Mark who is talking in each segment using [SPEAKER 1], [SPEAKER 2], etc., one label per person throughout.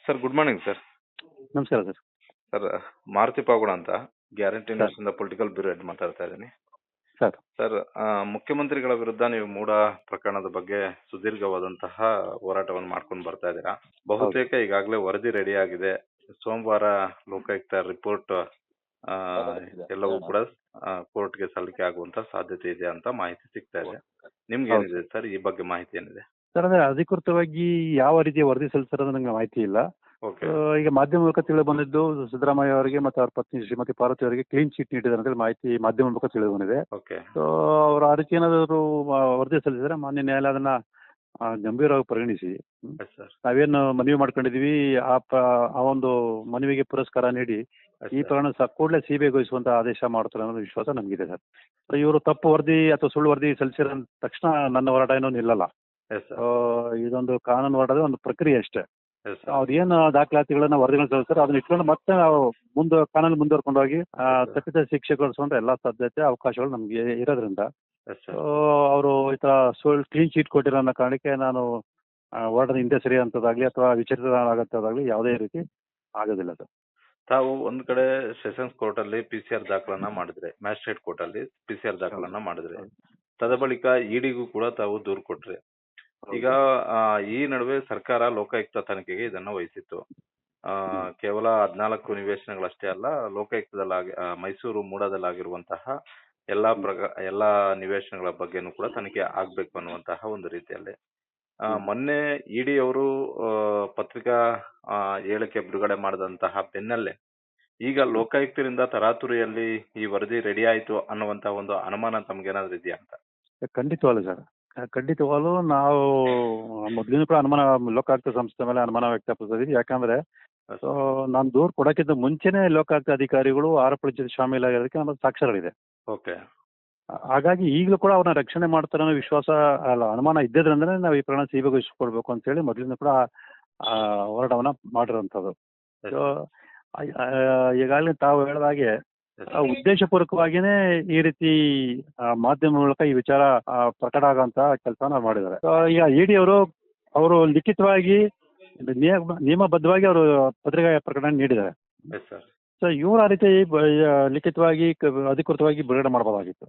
[SPEAKER 1] Sir good morning sir.
[SPEAKER 2] ನಮಸ್ಕಾರ sir.
[SPEAKER 1] Sir Maruti ಪಾಗುಣ ಅಂತ guarantee
[SPEAKER 2] sir.
[SPEAKER 1] News ಇಂದ ಪೊಲಿಟಿಕಲ್ ಬ್ಯೂರೋ ಹೆಡ್ ಮಾತಾಡ್ತಾ ಇದ್ದೀನಿ.
[SPEAKER 2] ಸರ್
[SPEAKER 1] ಸರ್ ಮುಖ್ಯಮಂತ್ರಿಗಳ ವಿರುದ್ಧ ನೀವು ಮೂಡ ಪ್ರಕರಣದ ಬಗ್ಗೆ ಸುದೀರ್ಘವಾದಂತಹ ಹೋರಾಟವನ್ನು ಮಾಡ್ಕೊಂಡು ಬರ್ತಾ ಇದ್ದೀರಾ. ಬಹುತೇಕ ಈಗಾಗಲೇ ವರದಿ ರೆಡಿ ಆಗಿದೆ. ಸೋಮವಾರ ಲೋಕಾಯುಕ್ತ ರಿಪೋರ್ಟ್ ಎಲ್ಲವೂ ಕೂಡ ಕೋರ್ಟ್ಗೆ ಸಲ್ಲಿಕೆ ಆಗುವಂತ ಸಾಧ್ಯತೆ ಇದೆ ಅಂತ ಮಾಹಿತಿ ಸಿಗ್ತಾ ಇದೆ. ನಿಮ್ಗೆ ಏನಿದೆ ಸರ್ ಈ ಬಗ್ಗೆ ಮಾಹಿತಿ ಏನಿದೆ?
[SPEAKER 2] ಸರ್ ಅಂದ್ರೆ ಅಧಿಕೃತವಾಗಿ ಯಾವ ರೀತಿಯ ವರದಿ ಸಲ್ಲಿಸಿರೋದು ನನಗೆ ಮಾಹಿತಿ ಇಲ್ಲ.
[SPEAKER 1] ಓಕೆ
[SPEAKER 2] ಈಗ ಮಾಧ್ಯಮ ಮೂಲಕ ತಿಳಿದು ಬಂದಿದ್ದು ಸಿದ್ದರಾಮಯ್ಯ ಅವರಿಗೆ ಮತ್ತು ಅವ್ರ ಪತ್ನಿ ಶ್ರೀಮತಿ ಪಾರ್ವತಿ ಅವರಿಗೆ ಕ್ಲೀನ್ ಚೀಟ್ ನೀಡಿದ್ದಾರೆ ಅಂತೇಳಿ ಮಾಹಿತಿ ಮಾಧ್ಯಮ ಮೂಲಕ ತಿಳಿದು ಬಂದಿದೆ.
[SPEAKER 1] ಓಕೆ
[SPEAKER 2] ಸೊ ಅವರು ಆ ರೀತಿ ಏನಾದರೂ ವರದಿ ಸಲ್ಲಿಸಿದ್ರೆ ಮಾನ್ಯ ನ್ಯಾಯಾಲಯ ಅದನ್ನ ಗಂಭೀರವಾಗಿ ಪರಿಗಣಿಸಿ
[SPEAKER 1] ಸರ್
[SPEAKER 2] ನಾವೇನು ಮನವಿ ಮಾಡ್ಕೊಂಡಿದೀವಿ ಆ ಒಂದು ಮನವಿಗೆ ಪುರಸ್ಕಾರ ನೀಡಿ ಈ ಪ್ರಕರಣ ಕೂಡಲೇ ಸಿಬಿಐಗೊಳಿಸುವಂತ ಆದೇಶ ಮಾಡ್ತಾರೆ ಅನ್ನೋ ವಿಶ್ವಾಸ ನಮಗಿದೆ ಸರ್. ಇವರು ತಪ್ಪು ವರದಿ ಅಥವಾ ಸುಳ್ಳು ವರದಿ ಸಲ್ಲಿಸಿದ ತಕ್ಷಣ ನನ್ನ ಹೋರಾಟ ಏನೋ ನಿಲ್ಲಲ್ಲ.
[SPEAKER 1] ಎಸ್ ಸರ್
[SPEAKER 2] ಇದೊಂದು ಕಾನೂನು ಹೋರಾಟದ ಒಂದು ಪ್ರಕ್ರಿಯೆ ಅಷ್ಟೇ.
[SPEAKER 1] ಎಸ್ ಸರ್
[SPEAKER 2] ಅವ್ರೇನು ದಾಖಲಾತಿಗಳನ್ನ ವರದಿಗಳನ್ನ ಸಲ್ಲಿಸ್ತಾರೆ ಅದನ್ನ ಇಟ್ಕೊಂಡು ಮತ್ತೆ ನಾವು ಕಾನೂನು ಮುಂದುವರ್ಕೊಂಡು ಹೋಗಿ ತಪ್ಪಿತ ಶಿಕ್ಷೆ ಕೊಡಿಸುವಂತ ಎಲ್ಲಾ ಸಾಧ್ಯತೆ ಅವಕಾಶಗಳು ನಮ್ಗೆ ಇರೋದ್ರಿಂದ
[SPEAKER 1] ಎಸ್ ಸರ್
[SPEAKER 2] ಅವರು ಈ ತರ ಸುಳ್ಳು ಕ್ಲೀನ್ ಚೀಟ್ ಕೊಟ್ಟಿರೋ ಅನ್ನೋ ಕಾರಣಕ್ಕೆ ನಾನು ಹೋರಾಟದ ಹಿಂದೆ ಸರಿಯುವಂಥದ್ದಾಗ್ಲಿ ಅಥವಾ ವಿಚಲಿತರಾಗಂಥದ್ದಾಗ್ಲಿ ಯಾವುದೇ ರೀತಿ ಆಗೋದಿಲ್ಲ ಸರ್.
[SPEAKER 1] ತಾವು ಒಂದ್ ಕಡೆ ಸೆಷನ್ಸ್ ಕೋರ್ಟ್ ಅಲ್ಲಿ PCR ದಾಖಲನ್ನ ಮಾಡಿದ್ರೆ, ಮ್ಯಾಜಿಸ್ಟ್ರೇಟ್ ಕೋರ್ಟ್ ಅಲ್ಲಿ PCR ದಾಖಲನ್ನ ಮಾಡಿದ್ರೆ, ತದಬಳಿಕ ಇಡಿಗೂ ಕೂಡ ತಾವು ದೂರು ಕೊಟ್ರಿ. ಈಗ ಈ ನಡುವೆ ಸರ್ಕಾರ ಲೋಕಾಯುಕ್ತ ತನಿಖೆಗೆ ಇದನ್ನ ವಹಿಸಿತ್ತು. ಕೇವಲ 14 ನಿವೇಶನಗಳಷ್ಟೇ ಅಲ್ಲ, ಲೋಕಾಯುಕ್ತದಲ್ಲಿ ಮೈಸೂರು ಮೂಡದಲ್ಲಾಗಿರುವಂತಹ ಎಲ್ಲಾ ನಿವೇಶನಗಳ ಬಗ್ಗೆನೂ ಕೂಡ ತನಿಖೆ ಆಗ್ಬೇಕು ಅನ್ನುವಂತಹ ಒಂದು ರೀತಿಯಲ್ಲಿ ಮೊನ್ನೆ ಇಡಿ ಅವರು ಪತ್ರಿಕಾ ಹೇಳಿಕೆ ಬಿಡುಗಡೆ ಮಾಡಿದಂತಹ ಬೆನ್ನಲ್ಲೇ ಈಗ ಲೋಕಾಯುಕ್ತರಿಂದ ತರಾತುರಿಯಲ್ಲಿ ಈ ವರದಿ ರೆಡಿ ಆಯ್ತು ಅನ್ನುವಂತಹ ಒಂದು ಅನುಮಾನ ತಮ್ಗೇನಾದ್ರೂ ಇದೆಯಾ ಅಂತ?
[SPEAKER 2] ಖಂಡಿತವಾಗ್ಲೂ ಸರ್, ಖಂಡಿತವಾಗ್ಲೂ ನಾವು ಮೊದಲಿನ ಕೂಡ ಅನುಮಾನ ಲೋಕಾಯುಕ್ತ ಸಂಸ್ಥೆ ಮೇಲೆ ಅನುಮಾನ ವ್ಯಕ್ತಪಡಿಸಿದ್ವಿ. ಯಾಕಂದ್ರೆ ನಾನು ದೂರು ಕೊಡೋಕ್ಕಿಂತ ಮುಂಚೆನೆ ಲೋಕಾಯುಕ್ತ ಅಧಿಕಾರಿಗಳು ಆರೋಪಗಳ ಜೊತೆ ಶಾಮೀಲಾಗಿರೋದಕ್ಕೆ ನಮ್ಮ ಸಾಕ್ಷ್ಯಗಳಿದೆ.
[SPEAKER 1] ಓಕೆ,
[SPEAKER 2] ಹಾಗಾಗಿ ಈಗಲೂ ಕೂಡ ಅವ್ರನ್ನ ರಕ್ಷಣೆ ಮಾಡ್ತಾರೆ ಅನ್ನೋ ವಿಶ್ವಾಸ ಅನುಮಾನ ಇದ್ದದ್ರಿಂದನೇ ನಾವು ಈ ಪ್ರಕರಣ ಸಿಬಿಐಗೊಳಿಸ್ಕೊಡ್ಬೇಕು ಅಂತ ಹೇಳಿ ಮೊದಲಿಂದ ಕೂಡ ಹೋರಾಟವನ್ನ ಮಾಡಿರೋಂಥದ್ದು. ಸೊ ಈಗಾಗಲೇ ತಾವು ಹೇಳಿದ ಹಾಗೆ ಉದ್ದೇಶಪೂರ್ವಕವಾಗಿನೇ ಈ ರೀತಿ ಮಾಧ್ಯಮ ಮೂಲಕ ಈ ವಿಚಾರ ಪ್ರಕಟ ಆಗೋಂತ ಕೆಲಸನ ಮಾಡಿದ್ದಾರೆ. ಈಗ ಇಡಿ ಅವರು ಲಿಖಿತವಾಗಿ ನಿಯಮಬದ್ಧವಾಗಿ ಅವರು ಪತ್ರಿಕಾ ಪ್ರಕಟಣೆ ನೀಡಿದ್ದಾರೆ. ಸೊ ಇವರು ಆ ರೀತಿ ಲಿಖಿತವಾಗಿ ಅಧಿಕೃತವಾಗಿ ಬಿಡುಗಡೆ ಮಾಡಬಹುದಾಗಿತ್ತು.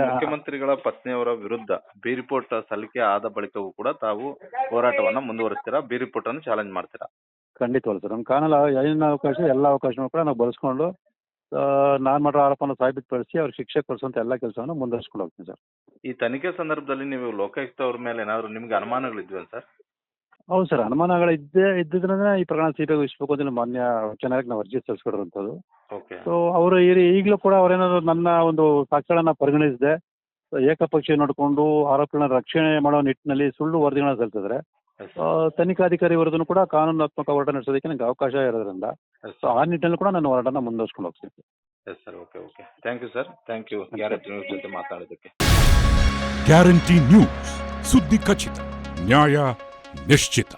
[SPEAKER 1] ಮುಖ್ಯಮಂತ್ರಿಗಳ ಪತ್ನಿಯವರ ವಿರುದ್ಧ ಬಿ ರಿಪೋರ್ಟ್ ಸಲ್ಲಿಕೆ ಆದ ಬಳಿಕವೂ ಕೂಡ ತಾವು ಹೋರಾಟವನ್ನ ಮುಂದುವರಿಸ್ತೀರಾ? ಬಿ ರಿಪೋರ್ಟ್ ಅನ್ನು ಚಾಲೆಂಜ್ ಮಾಡ್ತೀರಾ?
[SPEAKER 2] ಖಂಡಿತವಲ್ಲ ಸರ್. ನಮ್ಮ ಕಾನೂನು ಏನಿನ ಅವಕಾಶ ಎಲ್ಲ ಅವಕಾಶನೂ ಕೂಡ ನಾವು ಬಳಸ್ಕೊಂಡು ನಾನು ಮಾಡೋ ಆರೋಪನ ಸಾಬೀತುಪಡಿಸಿ ಅವ್ರ ಶಿಕ್ಷೆ ಕೊಡಿಸುವಂತ ಎಲ್ಲ ಕೆಲಸವನ್ನು ಮುಂದುವರಿಸ್ಕೊಂಡು ಹೋಗ್ತೀನಿ ಸರ್.
[SPEAKER 1] ಈ ತನಿಖೆ ಸಂದರ್ಭದಲ್ಲಿ ನೀವು ಲೋಕಾಯುಕ್ತ ಅವ್ರ ಮೇಲೆ ಏನಾದ್ರು ನಿಮ್ಗೆ ಅನುಮಾನಗಳಿದ್ವಾ ಸರ್?
[SPEAKER 2] ಹೌದು ಸರ್, ಅನುಮಾನಗಳು ಇದ್ದಿದ್ರಿಂದ ಈ ಪ್ರಕರಣ ಸಿಬಿಐಗೊಳಿಸಬೇಕು ಅಂತ ಮಾನ್ಯ ಚೆನ್ನಾಗಿ ನಾವು ಅರ್ಜಿ ಸಲ್ಲಿಸ್ಕೊಡಿರುವಂಥದ್ದು. ಸೊ ಅವರು ಈಗಲೂ ಕೂಡ ಅವರೇನಾದ್ರು ನನ್ನ ಒಂದು ಸಾಕ್ಷ್ಯಗಳನ್ನ ಪರಿಗಣಿಸಿದೆ ಏಕಪಕ್ಷೀಯ ನೋಡಿಕೊಂಡು ಆರೋಪಿಗಳನ್ನ ರಕ್ಷಣೆ ಮಾಡೋ ನಿಟ್ಟಿನಲ್ಲಿ ಸುಳ್ಳು ವರದಿಗಳನ್ನ ಸಲ್ಲಿಸಿದ್ರೆ ತನಿಖಾಧಿಕಾರಿ ವಿರುದ್ಧನೂ ಕೂಡ ಕಾನೂನಾತ್ಮಕ ಹೋರಾಟ ನಡೆಸೋದಕ್ಕೆ ನನಗೆ ಅವಕಾಶ ಇರೋದ್ರಿಂದ ಆ ನಿಟ್ಟಿನಲ್ಲಿ ಕೂಡ ನಾನು ಹೋರಾಟನ ಮುಂದುವರ್ಸ್ಕೊಂಡು ಹೋಗ್ತೀನಿ.
[SPEAKER 1] Yes sir, okay okay, thank you sir, thank you guarantee news ಜೊತೆ ಮಾತಾಡೋದಕ್ಕೆ.
[SPEAKER 3] ಗ್ಯಾರಂಟಿ ನ್ಯೂಸ್, ಸುದ್ದಿ ಖಚಿತ, ನ್ಯಾಯ ನಿಶ್ಚಿತ.